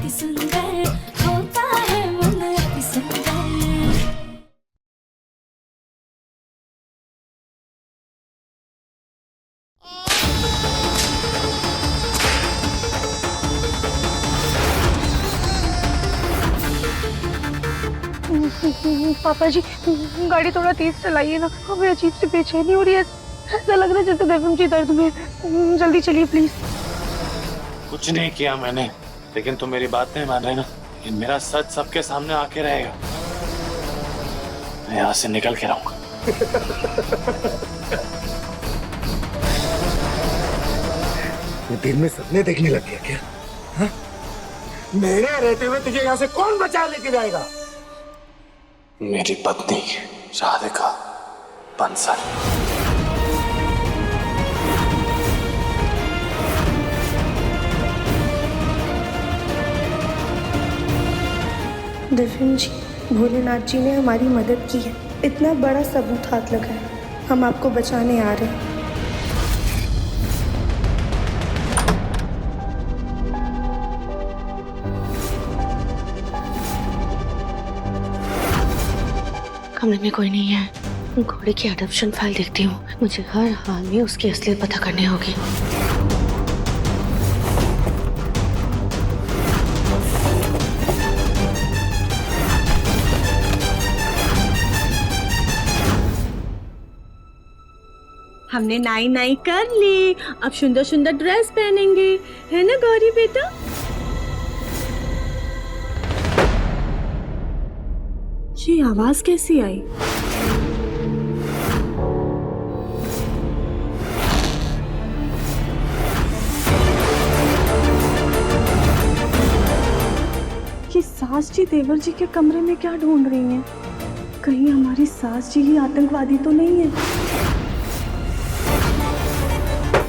अति सुंदर होता है मन अति सुंदर। पापा जी गाड़ी थोड़ा तेज चलाइए ना, हमें अजीब सी बेचैनी हो रही है, ऐसा लग रहा है जैसे देवम जी दर्द में। जल्दी चलिए प्लीज। कुछ नहीं किया मैंने, लेकिन तुम मेरी बात नहीं मान रहे ना। ये मेरा सच सबके सामने आके रहेगा। मैं यहाँ से निकल के रहूंगा। ये दिन में सपने देखने लग गया क्या? हा? मेरे रहते हुए तुझे यहाँ से कौन बचा लेके जाएगा? मेरी पत्नी राधिका बंसल। देवम जी, भोलेनाथ जी ने हमारी मदद की है, इतना बड़ा सबूत हाथ लगा है, हम आपको बचाने आ रहे हैं। कमरे में कोई नहीं है। घोड़े की अडॉप्शन फाइल देखती हूँ, मुझे हर हाल में उसकी असलियत पता करनी होगी। हमने नाई नाई कर ली, अब सुंदर सुंदर ड्रेस पहनेंगे, है ना गौरी बेटा? ये आवाज कैसी आई? ये सास जी देवर जी के कमरे में क्या ढूंढ रही हैं? कहीं हमारी सास जी ही आतंकवादी तो नहीं है?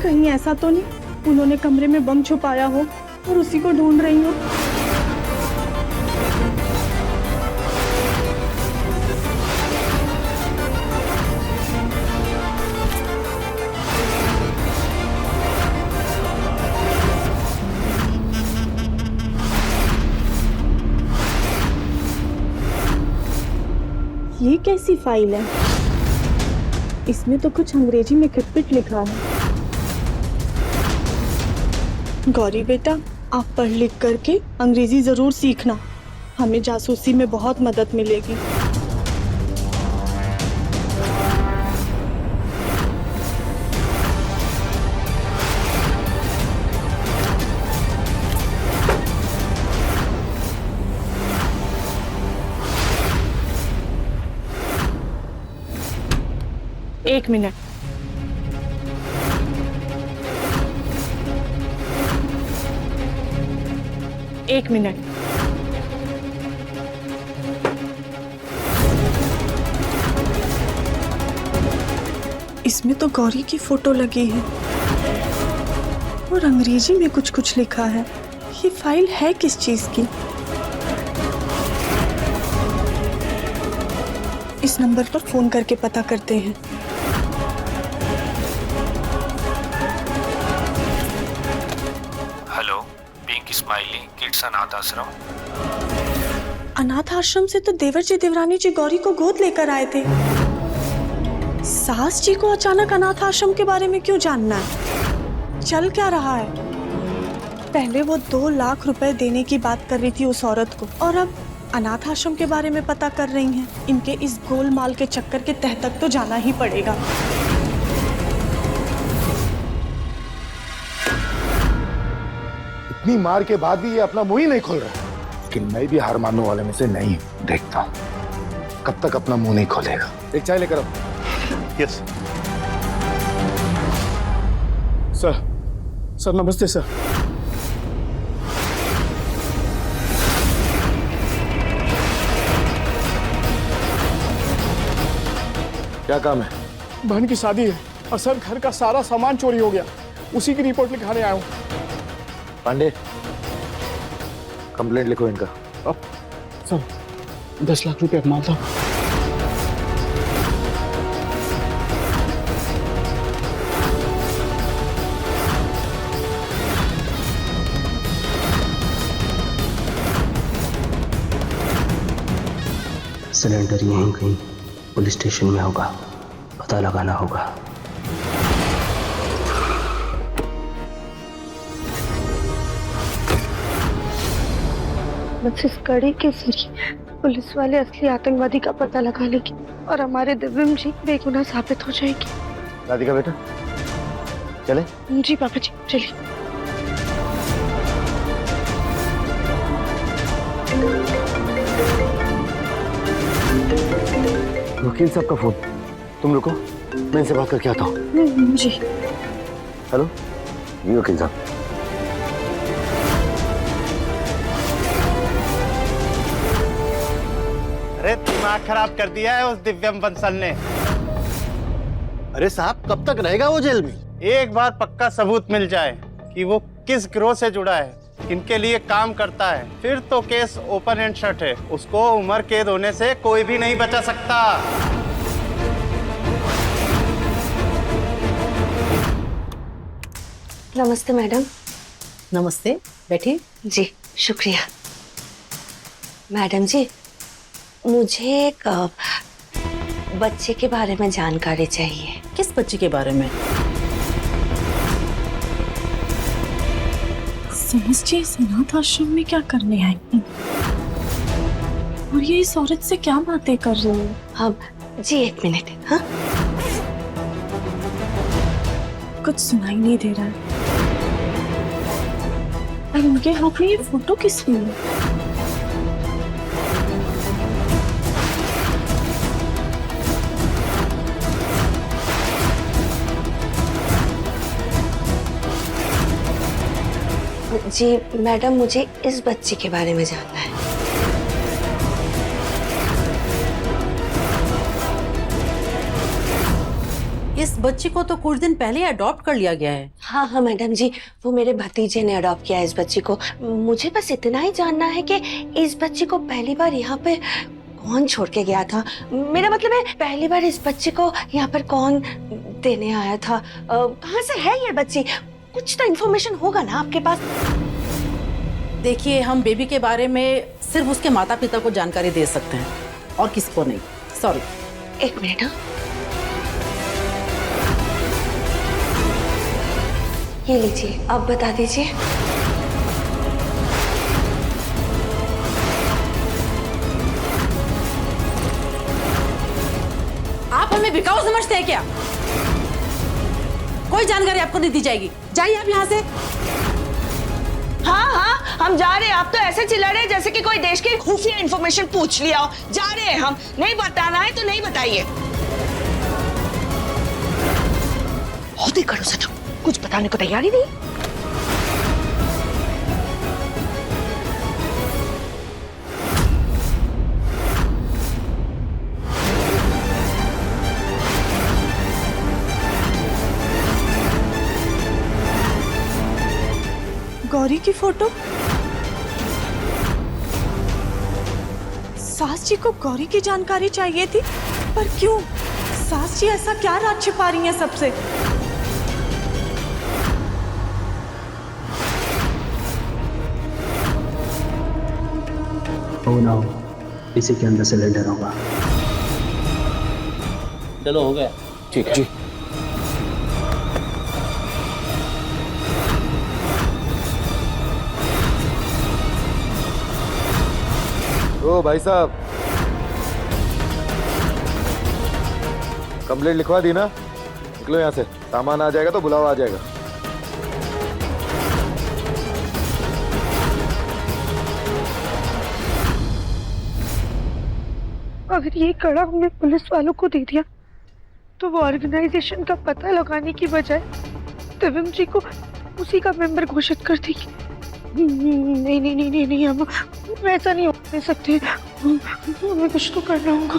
कहीं ऐसा तो नहीं उन्होंने कमरे में बम छुपाया हो और उसी को ढूंढ रही हो? ये कैसी फाइल है? इसमें तो कुछ अंग्रेजी में खिटपिट लिखा है। गौरी बेटा, आप पढ़ लिख करके अंग्रेजी जरूर सीखना, हमें जासूसी में बहुत मदद मिलेगी। एक मिनट। एक मिनट। इसमें तो गौरी की फोटो लगी है और अंग्रेजी में कुछ कुछ लिखा है। ये फाइल है किस चीज की? इस नंबर पर फोन करके पता करते हैं। हेलो, पिंक स्माइली किड्स अनाथ आश्रम। अनाथ आश्रम से तो देवर जी देवरानी जी गौरी को गोद लेकर आए थे। सास जी को अचानक अनाथ आश्रम के बारे में क्यों जानना है? चल क्या रहा है? पहले वो 2 लाख रुपए देने की बात कर रही थी उस औरत को, और अब अनाथ आश्रम के बारे में पता कर रही हैं। इनके इस गोलमाल के चक्कर के तह तक तो जाना ही पड़ेगा। इतनी मार के बाद भी ये अपना मुंह ही नहीं खोल रहा, लेकिन मैं भी हार मानने वाले में से नहीं हूं। देखता हूं कब तक अपना मुंह नहीं खोलेगा। एक चाय लेकर आओ। Yes sir. सर नमस्ते सर। क्या काम है? बहन की शादी है और सर घर का सारा सामान चोरी हो गया, उसी की रिपोर्ट लिखाने आया हूँ। पांडे, कंप्लेंट लिखो इनका। अब सर 10 लाख रुपए माल था। सिलेंडर यहीं कहीं पुलिस स्टेशन में होगा, पता लगाना होगा। बस इस कड़ी के जरिए पुलिस वाले असली आतंकवादी का पता लगा लेंगे और हमारे दिव्यम जी बेगुनाह साबित हो जाएंगे। राधिका बेटा चले। जी पापा जी चलिए। वकील साहब का फोन, तुम रुको, मैं इनसे बात करके आता हूँ। जी हेलो जी वकील साहब। अरे दिमाग खराब कर दिया है उस दिव्यम बंसल ने। अरे साहब कब तक रहेगा वो जेल में? एक बार पक्का सबूत मिल जाए कि वो किस गिरोह से जुड़ा है, किनके लिए काम करता है, फिर तो केस ओपन एंड शट है। उसको उम्र कैद होने से कोई भी नहीं बचा सकता। नमस्ते मैडम। नमस्ते, बैठिए। जी शुक्रिया। मैडम जी, मुझे एक बच्चे के बारे में जानकारी चाहिए। किस बच्चे के बारे में? समझ जी इस अनाथ आश्रम में क्या करने आई हैं? और ये इस औरत से क्या बातें कर रही हैं? हाँ जी, एक मिनट। हाँ कुछ सुनाई नहीं दे रहा है। और उनके हाथ में ये फोटो किसकी है? जी मैडम, मुझे इस बच्चे के बारे में जानना है। इस बच्चे को तो कुछ दिन पहले अडॉप्ट कर लिया गया है। हाँ हाँ मैडम जी, वो मेरे भतीजे ने अडॉप्ट किया है इस बच्ची को। मुझे बस इतना ही जानना है कि इस बच्ची को पहली बार यहाँ पे कौन छोड़ के गया था। मेरा मतलब है पहली बार इस बच्चे को यहाँ पर कौन देने आया था। कहाँ से है ये बच्ची? कुछ तो इन्फॉर्मेशन होगा ना आपके पास। देखिए, हम बेबी के बारे में सिर्फ उसके माता पिता को जानकारी दे सकते हैं और किसी को नहीं। सॉरी। एक मिनट। हाँ ये लीजिए, आप बता दीजिए। आप हमें बिकाऊ समझते हैं क्या? कोई जानकारी आपको नहीं दी जाएगी। जाइए आप यहाँ से। हाँ हाँ हम जा रहे हैं। आप तो ऐसे चिल्ला रहे हैं जैसे कि कोई देश की खुफिया इंफॉर्मेशन पूछ लिया हो। जा रहे हैं हम। नहीं बताना है तो नहीं बताइए। बहुत ही करो सच, कुछ बताने को तैयार ही नहीं। गौरी की फोटो? सास जी को गौरी की जानकारी चाहिए थी, पर क्यों? सास जी ऐसा क्या राज छिपा रही हैं सबसे? हो ना हो, इसी के अंदर सिलेंडर होगा। चलो हो गया। ठीक है जी। ओ भाई साहब, कंप्लेंट लिखवा दी ना? निकलो यहाँ से, सामान आ जाएगा तो बुलावा आ जाएगा। अगर ये कड़ा हमने पुलिस वालों को दे दिया तो वो ऑर्गेनाइजेशन का पता लगाने की बजाय दिव्यम जी को उसी का मेंबर घोषित कर देगी। नहीं नहीं नहीं नहीं नहीं, हम ऐसा नहीं होने सकते। हमें कुछ तो करना होगा।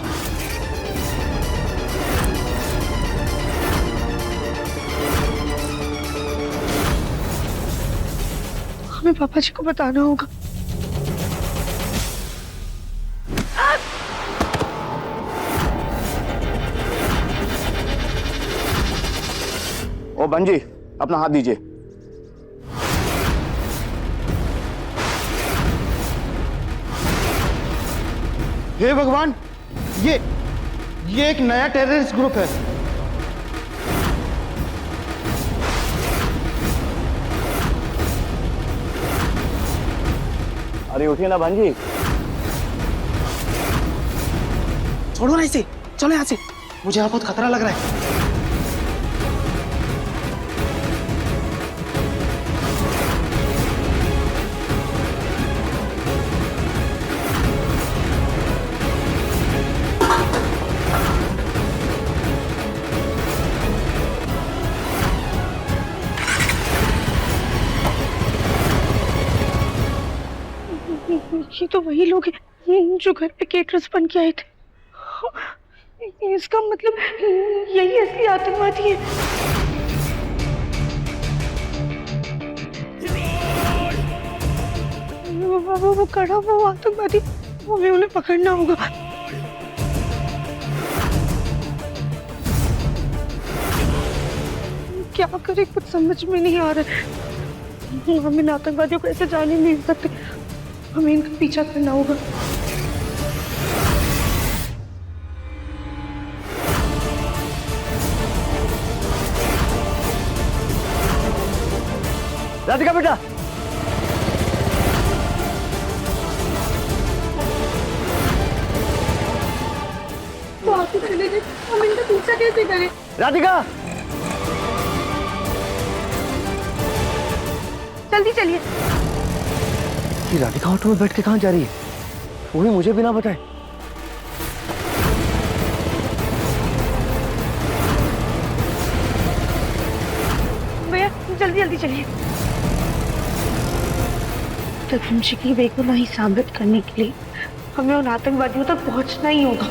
हमें पापा जी को बताना होगा। ओ बंजी, अपना हाथ दीजिए। हे भगवान, ये एक नया टेररिस्ट ग्रुप है। अरे उठिए ना भांजी। छोड़ो ना इसे, चलो यहाँ से, मुझे यहाँ बहुत खतरा लग रहा है। ये तो वही लोग हैं जो घर पे केटरर्स बन के आए थे। इसका मतलब यही असली आतंकवादी है। वो कड़ा वो आतंकवादी, वो भी उन्हें पकड़ना होगा। क्या करें, कुछ समझ में नहीं आ रहा। हम इन आतंकवादियों को ऐसे जाने नहीं सकते, हमें इनका पीछा करना होगा। राधिका बेटा, तो आगे चले गए, हम इनका पीछा कैसे करें? राधिका, जल्दी चलिए। ये राधिका ऑटो में बैठ के कहाँ जा रही है, वो भी मुझे बिना बताए? भैया जल्दी जल्दी चलिए। तब शिकली बेग को नहीं साबित करने के लिए हमें उन आतंकवादियों तक पहुंचना ही होगा।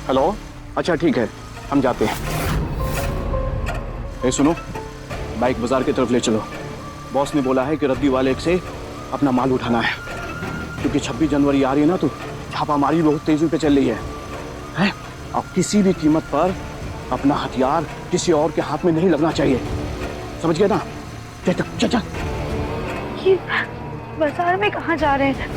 हेलो, अच्छा ठीक है, हम जाते हैं। ए सुनो, बाइक बाजार की तरफ ले चलो। बॉस ने बोला है कि रद्दी वाले से अपना माल उठाना है, क्योंकि 26 जनवरी आ रही है ना, तो छापामारी बहुत तेजी पे चल रही है। हैं? अब किसी भी कीमत पर अपना हथियार किसी और के हाथ में नहीं लगना चाहिए, समझ गए ना? चल चल चल। ये बाजार में कहाँ जा रहे हैं?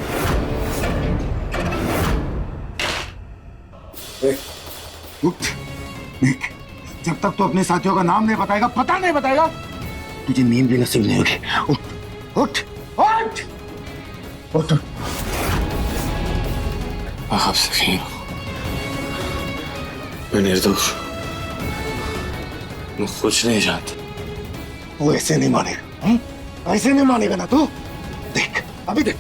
जब तक तो अपने साथियों का नाम नहीं बताएगा, पता नहीं बताएगा, तुझे नींद भी नसीब नहीं होगी। उठ उठ उठ उठ। आप सफीन हो, मैं निर्दोष, मैं कुछ नहीं जानता। वो ऐसे नहीं मानेगा, ऐसे नहीं मानेगा ना तू। देख अभी देख।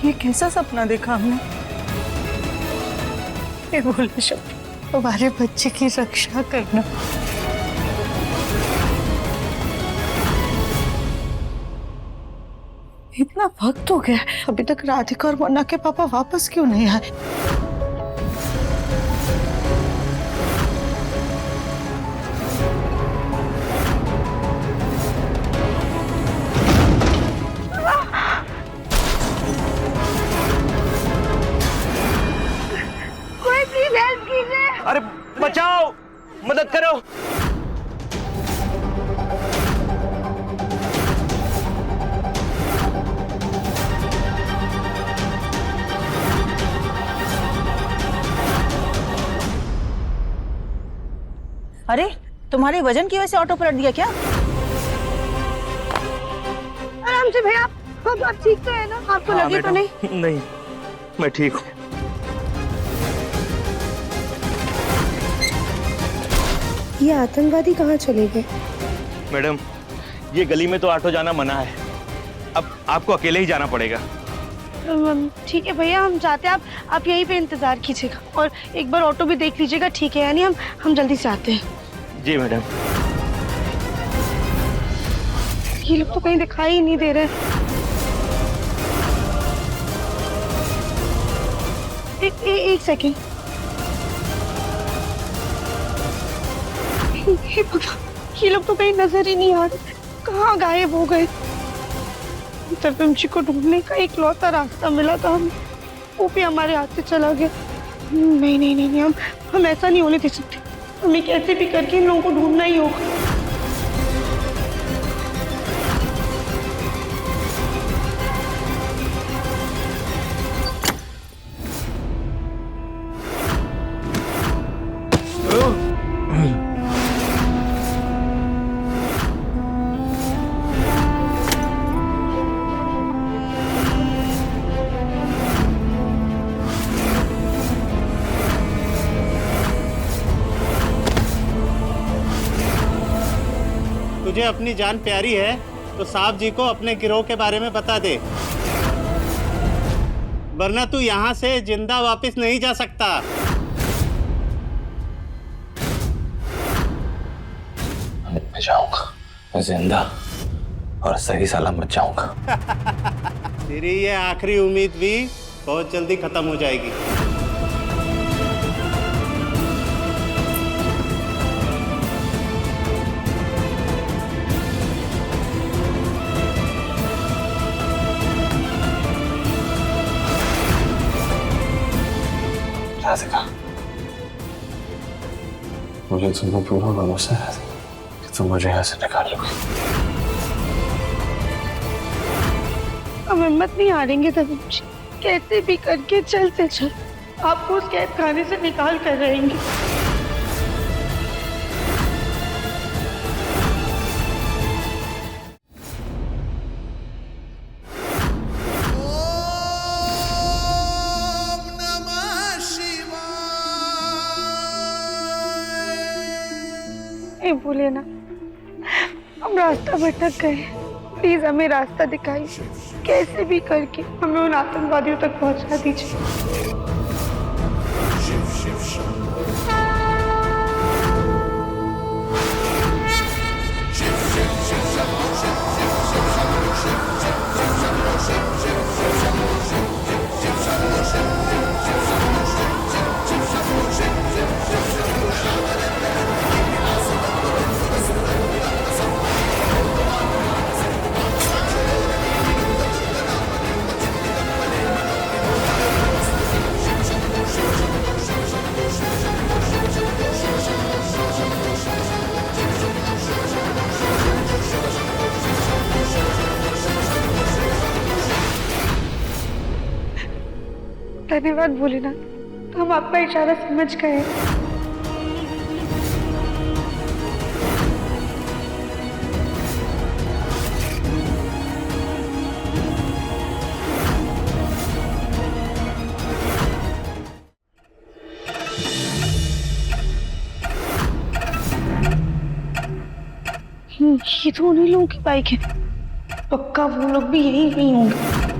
ये कैसा सपना देखा हमने? ये बोले शब्द, हमारे बच्चे की रक्षा करना। इतना वक्त हो गया, अभी तक राधिका और मोना के पापा वापस क्यों नहीं आए? अरे बचाओ, मदद करो। अरे तुम्हारे वजन की वजह से ऑटो पलट दिया क्या? आराम से भैया, आप ठीक तो है ना? आपको लगे तो नहीं? नहीं, मैं ठीक हूँ। ये आतंकवादी कहाँ चले गए? मैडम, ये गली में तो ऑटो जाना मना है, अब आपको अकेले ही जाना पड़ेगा। ठीक है भैया, हम जाते हैं। आप यहीं पे इंतजार कीजिएगा और एक बार ऑटो भी देख लीजिएगा, ठीक है? यानी हम जल्दी से आते हैं। जी मैडम। ये लोग तो कहीं दिखाई ही नहीं दे रहे। एक सेकेंड। ये लोग तो कहीं नजर ही नहीं आ रहे, कहाँ गायब हो गए? तब जी को ढूंढने का एक लौता रास्ता मिला था, हम वो भी हमारे हाथ से चला गया। नहीं नहीं नहीं, हम ऐसा नहीं होने दे सकते। हमें कैसे भी करके इन लोगों को ढूंढना ही होगा। तुझे अपनी जान प्यारी है तो साहब जी को अपने गिरोह के बारे में बता दे, वरना तू यहाँ से जिंदा वापस नहीं जा सकता। मैं जाऊंगा, मैं जिंदा और सही सलामत जाऊंगा। तेरी ये आखिरी उम्मीद भी बहुत जल्दी खत्म हो जाएगी। राधिका, मुझे तुम पूरा भरोसा है कि तुम मुझे यहाँ से निकालोगे। हम हिम्मत नहीं हारेंगे तब जी, कैसे भी करके चल से चल आपको उस कैद खाने से निकाल कर रहेंगे। भूले ना, हम रास्ता भटक गए, प्लीज हमें रास्ता दिखाइए। कैसे भी करके हमें उन आतंकवादियों तक पहुंचा दीजिए। धन्यवाद भोलेनाथ, हम आपका इशारा समझ गए। ये तो उन्हीं लोगों की बाइक है, पक्का वो लोग भी यही नहीं होंगे।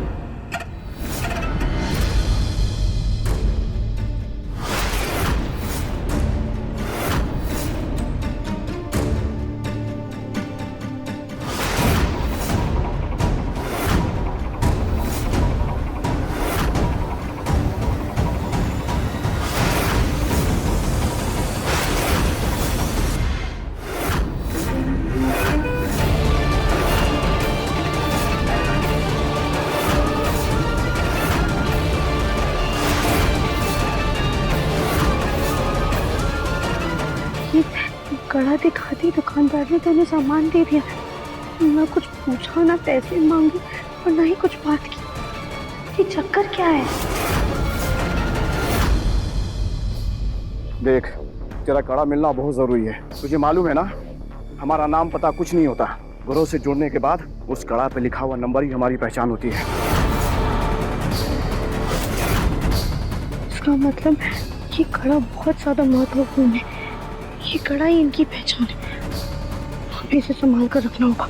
कड़ा दिखा दी, दुकानदार ने तेने सामान दे दिया, ना कुछ पूछा, ना पैसे मांगे और ना ही कुछ बात की। ये चक्कर क्या है? देख, तेरा कड़ा मिलना बहुत जरूरी है। तुझे मालूम है ना, हमारा नाम पता कुछ नहीं होता, गिरोह से जुड़ने के बाद उस कड़ा पे लिखा हुआ नंबर ही हमारी पहचान होती है। इसका मतलब ये कड़ा बहुत ज्यादा महत्वपूर्ण है, ये कड़ा ही इनकी पहचान है, हमें इसे संभाल कर रखना होगा।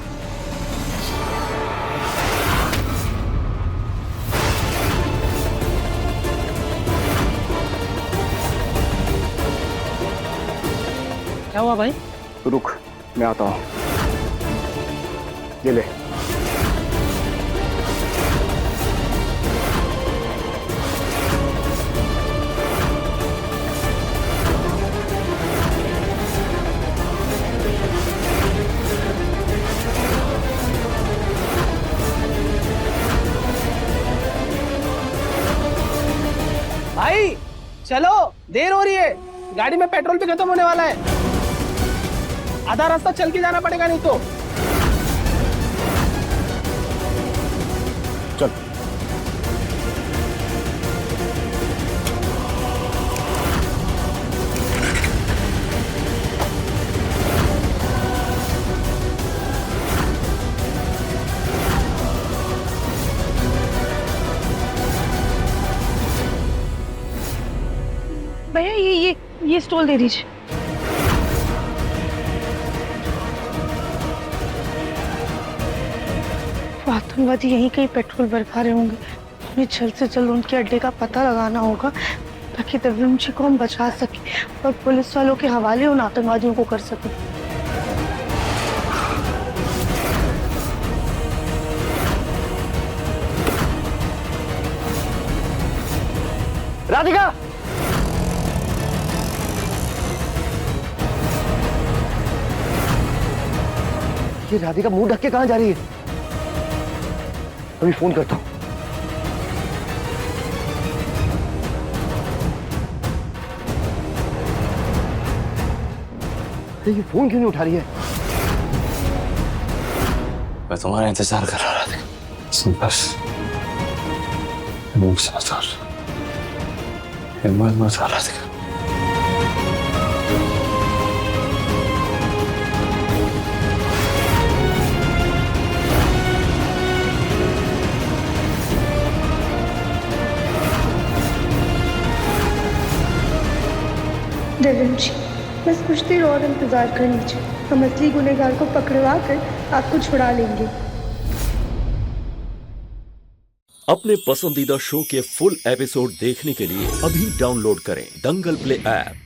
क्या हुआ भाई? रुक, मैं आता हूँ। ये ले। देर हो रही है, गाड़ी में पेट्रोल भी खत्म होने वाला है। आधा रास्ता चल के जाना पड़ेगा नहीं तो। चल। भैया ये स्टॉल दे दीजिए। वो आतंकवादी यहीं कहीं पेट्रोल भरवा रहे होंगे। हमें जल्द से जल्द उनके अड्डे का पता लगाना होगा ताकि दिव्यम जी को हम बचा सके और पुलिस वालों के हवाले उन आतंकवादियों को कर सके। राधिका, ये राधिका मुंह ढक के कहां जा रही है? अभी फोन करता हूं। ये फोन क्यों नहीं उठा रही है? मैं तुम्हारा इंतजार कर रहा था। बस हिम्मत मत हारा था। दिव्यम जी, बस कुछ देर और इंतजार कर लीजिए। हम असली गुनहगार को पकड़वा कर आपको छुड़ा लेंगे। अपने पसंदीदा शो के फुल एपिसोड देखने के लिए अभी डाउनलोड करें दंगल प्ले ऐप।